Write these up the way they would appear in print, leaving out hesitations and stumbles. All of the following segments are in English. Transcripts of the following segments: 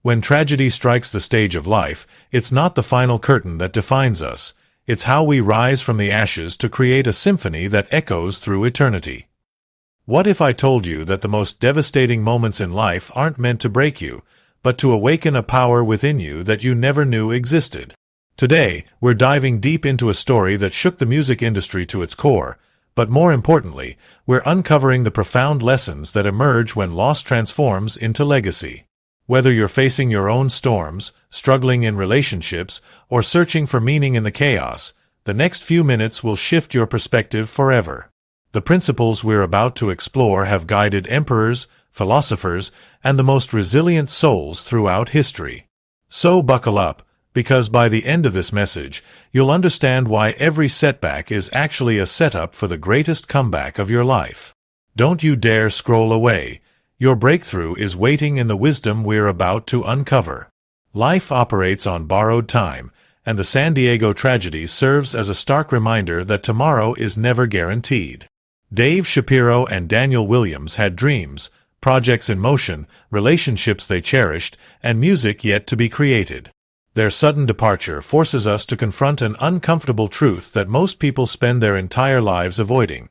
When tragedy strikes the stage of life, it's not the final curtain that defines us. It's how we rise from the ashes to create a symphony that echoes through eternity. What if I told you that the most devastating moments in life aren't meant to break you, but to awaken a power within you that you never knew existed? Today, we're diving deep into a story that shook the music industry to its core, but more importantly, we're uncovering the profound lessons that emerge when loss transforms into legacy. Whether you're facing your own storms, struggling in relationships, or searching for meaning in the chaos, the next few minutes will shift your perspective forever. The principles we're about to explore have guided emperors, philosophers, and the most resilient souls throughout history. So buckle up, because by the end of this message, you'll understand why every setback is actually a setup for the greatest comeback of your life. Don't you dare scroll away. Your breakthrough is waiting in the wisdom we're about to uncover. Life operates on borrowed time, and the San Diego tragedy serves as a stark reminder that tomorrow is never guaranteed. Dave Shapiro and Daniel Williams had dreams, projects in motion, relationships they cherished, and music yet to be created. Their sudden departure forces us to confront an uncomfortable truth that most people spend their entire lives avoiding.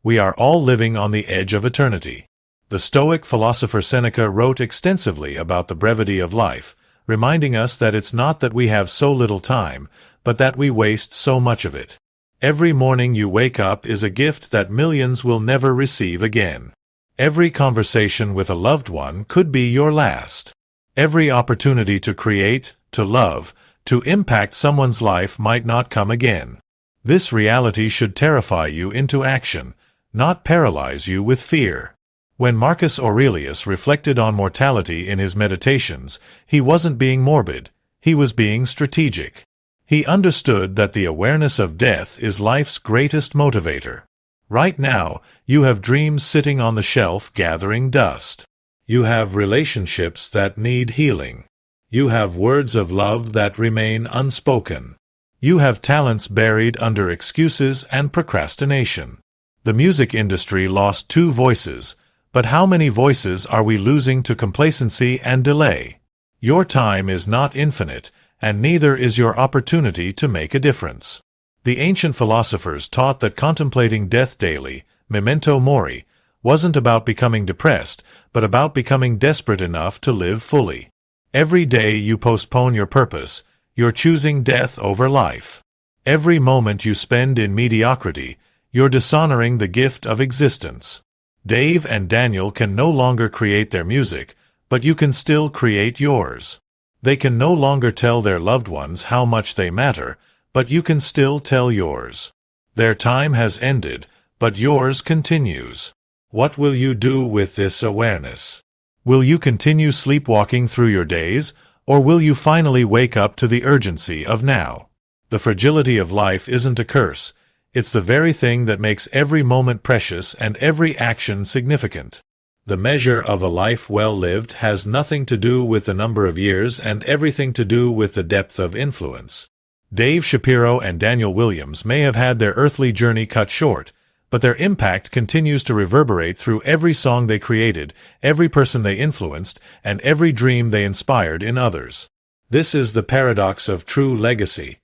We are all living on the edge of eternity. The Stoic philosopher Seneca wrote extensively about the brevity of life, reminding us that it's not that we have so little time, but that we waste so much of it. Every morning you wake up is a gift that millions will never receive again. Every conversation with a loved one could be your last. Every opportunity to create, to love, to impact someone's life might not come again. This reality should terrify you into action, not paralyze you with fear. When Marcus Aurelius reflected on mortality in his meditations, he wasn't being morbid, he was being strategic. He understood that the awareness of death is life's greatest motivator. Right now, you have dreams sitting on the shelf gathering dust. You have relationships that need healing. You have words of love that remain unspoken. You have talents buried under excuses and procrastination. The music industry lost 2 voices, but how many voices are we losing to complacency and delay? Your time is not infinite, and neither is your opportunity to make a difference. The ancient philosophers taught that contemplating death daily, memento mori, wasn't about becoming depressed, but about becoming desperate enough to live fully. Every day you postpone your purpose, you're choosing death over life. Every moment you spend in mediocrity, you're dishonoring the gift of existence. Dave and Daniel can no longer create their music, but you can still create yours. They can no longer tell their loved ones how much they matter, but you can still tell yours. Their time has ended, but yours continues. What will you do with this awareness? Will you continue sleepwalking through your days, or will you finally wake up to the urgency of now? The fragility of life isn't a curse. It's the very thing that makes every moment precious and every action significant. The measure of a life well lived has nothing to do with the number of years and everything to do with the depth of influence. Dave Shapiro and Daniel Williams may have had their earthly journey cut short, but their impact continues to reverberate through every song they created, every person they influenced, and every dream they inspired in others. This is the paradox of true legacy.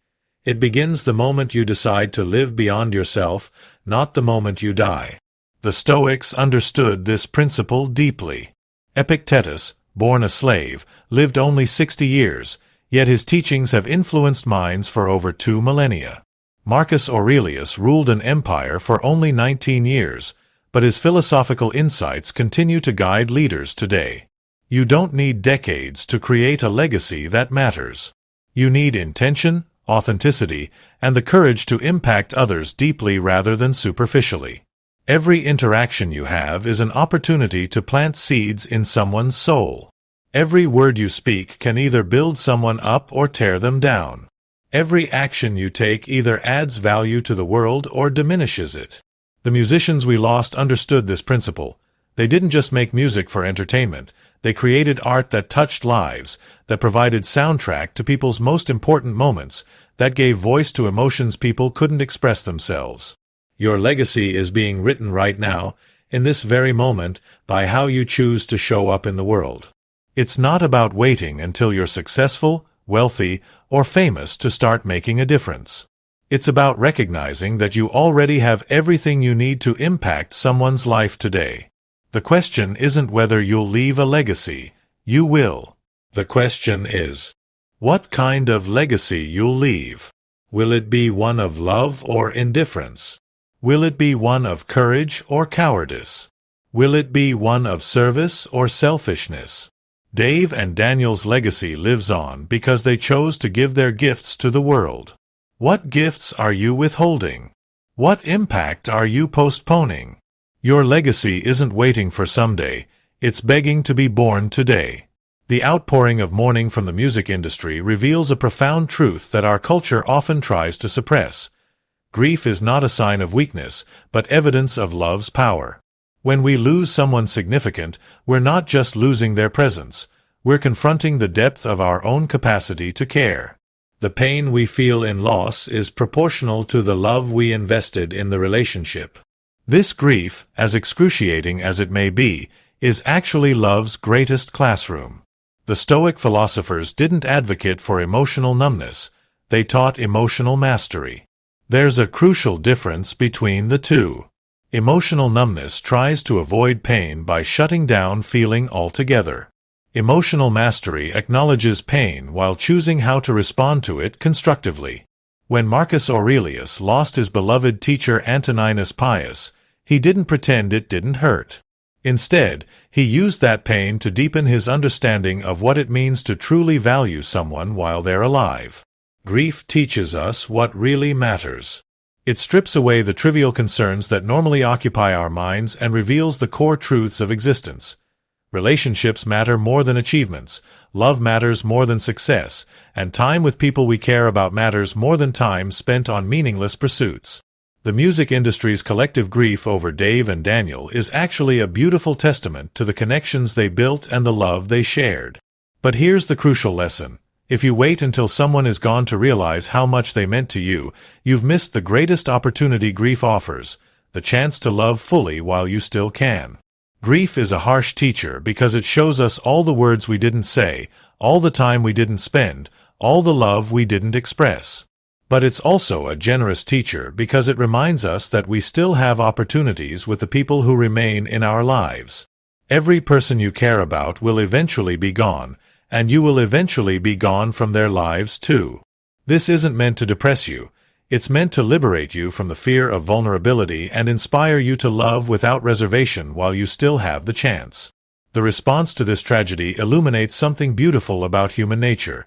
It begins the moment you decide to live beyond yourself, not the moment you die. The Stoics understood this principle deeply. Epictetus, born a slave, lived only 60 years, yet his teachings have influenced minds for over 2 millennia. Marcus Aurelius ruled an empire for only 19 years, but his philosophical insights continue to guide leaders today. You don't need decades to create a legacy that matters. You need intention, authenticity, and the courage to impact others deeply rather than superficially. Every interaction you have is an opportunity to plant seeds in someone's soul. Every word you speak can either build someone up or tear them down. Every action you take either adds value to the world or diminishes it. The musicians we lost understood this principle. They didn't just make music for entertainment. They created art that touched lives, that provided soundtrack to people's most important moments, that gave voice to emotions people couldn't express themselves. Your legacy is being written right now, in this very moment, by how you choose to show up in the world. It's not about waiting until you're successful, wealthy, or famous to start making a difference. It's about recognizing that you already have everything you need to impact someone's life today. The question isn't whether you'll leave a legacy. You will. The question is, what kind of legacy you'll leave? Will it be one of love or indifference? Will it be one of courage or cowardice? Will it be one of service or selfishness? Dave and Daniel's legacy lives on because they chose to give their gifts to the world. What gifts are you withholding? What impact are you postponing? Your legacy isn't waiting for someday, it's begging to be born today. The outpouring of mourning from the music industry reveals a profound truth that our culture often tries to suppress. Grief is not a sign of weakness, but evidence of love's power. When we lose someone significant, we're not just losing their presence, we're confronting the depth of our own capacity to care. The pain we feel in loss is proportional to the love we invested in the relationship. This grief, as excruciating as it may be, is actually love's greatest classroom. The Stoic philosophers didn't advocate for emotional numbness, they taught emotional mastery. There's a crucial difference between the two. Emotional numbness tries to avoid pain by shutting down feeling altogether. Emotional mastery acknowledges pain while choosing how to respond to it constructively. When Marcus Aurelius lost his beloved teacher Antoninus Pius, he didn't pretend it didn't hurt. Instead, he used that pain to deepen his understanding of what it means to truly value someone while they're alive. Grief teaches us what really matters. It strips away the trivial concerns that normally occupy our minds and reveals the core truths of existence. Relationships matter more than achievements, love matters more than success, and time with people we care about matters more than time spent on meaningless pursuits. The music industry's collective grief over Dave and Daniel is actually a beautiful testament to the connections they built and the love they shared. But here's the crucial lesson. If you wait until someone is gone to realize how much they meant to you, you've missed the greatest opportunity grief offers, the chance to love fully while you still can. Grief is a harsh teacher because it shows us all the words we didn't say, all the time we didn't spend, all the love we didn't express. But it's also a generous teacher because it reminds us that we still have opportunities with the people who remain in our lives. Every person you care about will eventually be gone, and you will eventually be gone from their lives too. This isn't meant to depress you. It's meant to liberate you from the fear of vulnerability and inspire you to love without reservation while you still have the chance. The response to this tragedy illuminates something beautiful about human nature.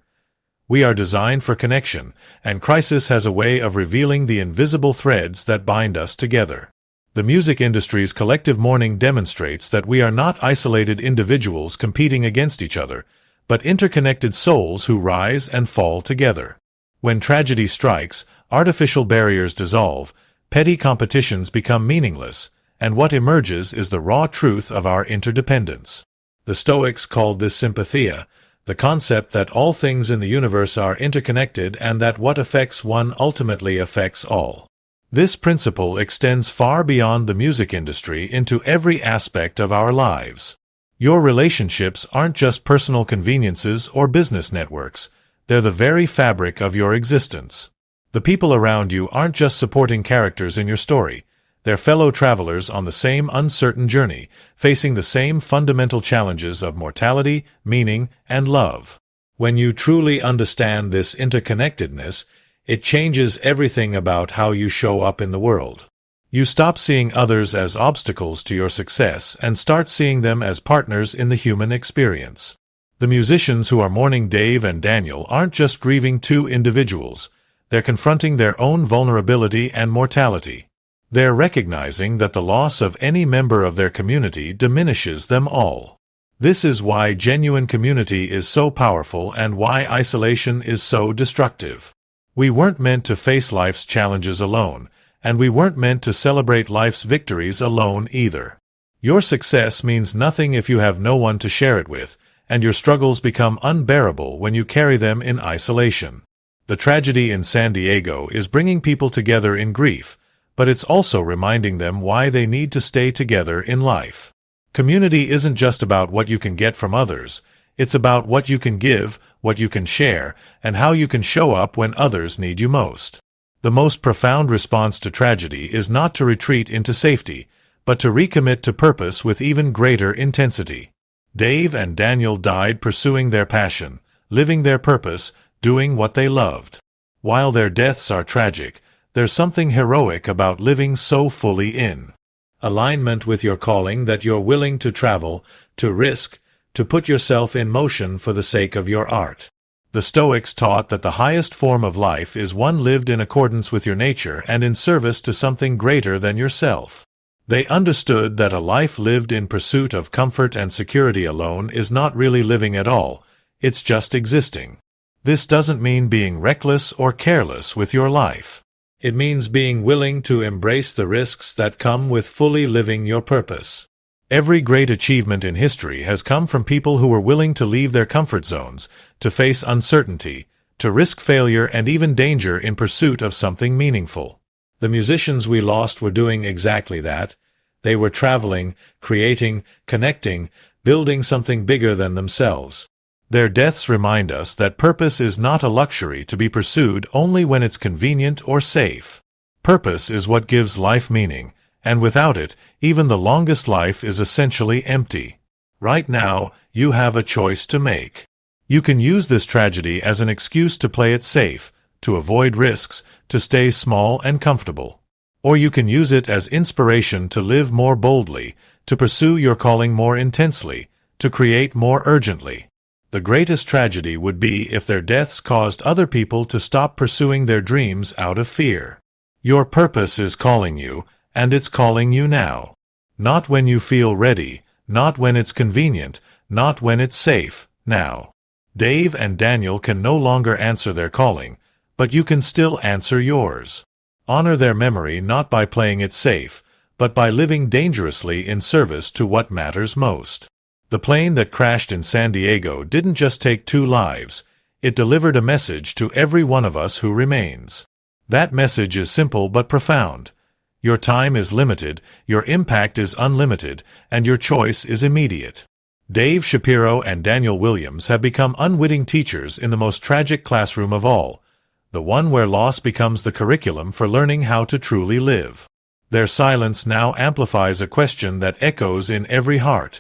We are designed for connection, and crisis has a way of revealing the invisible threads that bind us together. The music industry's collective mourning demonstrates that we are not isolated individuals competing against each other, but interconnected souls who rise and fall together. When tragedy strikes, artificial barriers dissolve, petty competitions become meaningless, and what emerges is the raw truth of our interdependence. The Stoics called this sympathia, the concept that all things in the universe are interconnected and that what affects one ultimately affects all. This principle extends far beyond the music industry into every aspect of our lives. Your relationships aren't just personal conveniences or business networks, they're the very fabric of your existence. The people around you aren't just supporting characters in your story, they're fellow travelers on the same uncertain journey, facing the same fundamental challenges of mortality, meaning, and love. When you truly understand this interconnectedness, it changes everything about how you show up in the world. You stop seeing others as obstacles to your success and start seeing them as partners in the human experience. The musicians who are mourning Dave and Daniel aren't just grieving two individuals, they're confronting their own vulnerability and mortality. They're recognizing that the loss of any member of their community diminishes them all. This is why genuine community is so powerful and why isolation is so destructive. We weren't meant to face life's challenges alone, and we weren't meant to celebrate life's victories alone either. Your success means nothing if you have no one to share it with, and your struggles become unbearable when you carry them in isolation. The tragedy in San Diego is bringing people together in grief, but it's also reminding them why they need to stay together in life. Community isn't just about what you can get from others, It's about what you can give, what you can share, and how you can show up when others need you most. The most profound response to tragedy is not to retreat into safety, but to recommit to purpose with even greater intensity. Dave and Daniel died pursuing their passion, living their purpose, doing what they loved. While their deaths are tragic, there's something heroic about living so fully in alignment with your calling that you're willing to travel, to risk, to put yourself in motion for the sake of your art. The Stoics taught that the highest form of life is one lived in accordance with your nature and in service to something greater than yourself. They understood that a life lived in pursuit of comfort and security alone is not really living at all, it's just existing. This doesn't mean being reckless or careless with your life. It means being willing to embrace the risks that come with fully living your purpose. Every great achievement in history has come from people who were willing to leave their comfort zones, to face uncertainty, to risk failure and even danger in pursuit of something meaningful. The musicians we lost were doing exactly that. They were traveling, creating, connecting, building something bigger than themselves. Their deaths remind us that purpose is not a luxury to be pursued only when it's convenient or safe. Purpose is what gives life meaning, and without it, even the longest life is essentially empty. Right now, you have a choice to make. You can use this tragedy as an excuse to play it safe, to avoid risks, to stay small and comfortable. Or you can use it as inspiration to live more boldly, to pursue your calling more intensely, to create more urgently. The greatest tragedy would be if their deaths caused other people to stop pursuing their dreams out of fear. Your purpose is calling you, and it's calling you now. Not when you feel ready, not when it's convenient, not when it's safe, now. Dave and Daniel can no longer answer their calling, but you can still answer yours. Honor their memory not by playing it safe, but by living dangerously in service to what matters most. The plane that crashed in San Diego didn't just take 2 lives, it delivered a message to every one of us who remains. That message is simple but profound. Your time is limited, your impact is unlimited, and your choice is immediate. Dave Shapiro and Daniel Williams have become unwitting teachers in the most tragic classroom of all, the one where loss becomes the curriculum for learning how to truly live. Their silence now amplifies a question that echoes in every heart.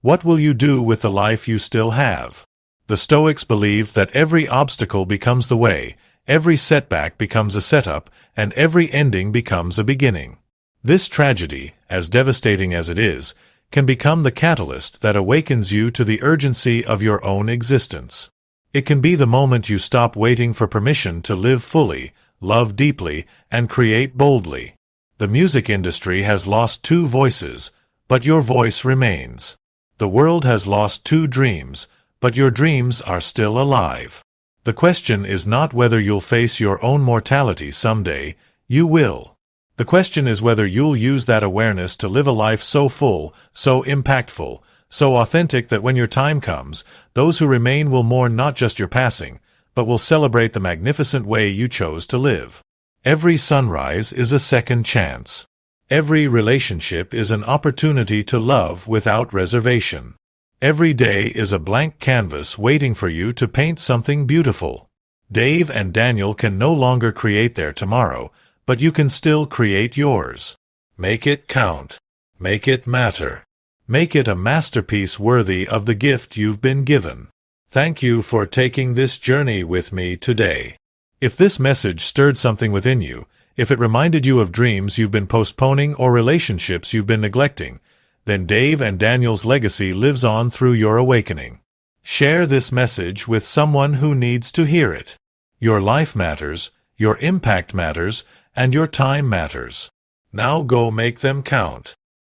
What will you do with the life you still have? The Stoics believed that every obstacle becomes the way, every setback becomes a setup, and every ending becomes a beginning. This tragedy, as devastating as it is, can become the catalyst that awakens you to the urgency of your own existence. It can be the moment you stop waiting for permission to live fully, love deeply, and create boldly. The music industry has lost 2 voices, but your voice remains. The world has lost 2 dreams, but your dreams are still alive. The question is not whether you'll face your own mortality someday, you will. The question is whether you'll use that awareness to live a life so full, so impactful, so authentic that when your time comes, those who remain will mourn not just your passing, but will celebrate the magnificent way you chose to live. Every sunrise is a second chance. Every relationship is an opportunity to love without reservation. Every day is a blank canvas waiting for you to paint something beautiful. Dave and Daniel can no longer create their tomorrow, but you can still create yours. Make it count. Make it matter. Make it a masterpiece worthy of the gift you've been given. Thank you for taking this journey with me today. If this message stirred something within you, if it reminded you of dreams you've been postponing or relationships you've been neglecting, then Dave and Daniel's legacy lives on through your awakening. Share this message with someone who needs to hear it. Your life matters, your impact matters, and your time matters. Now go make them count.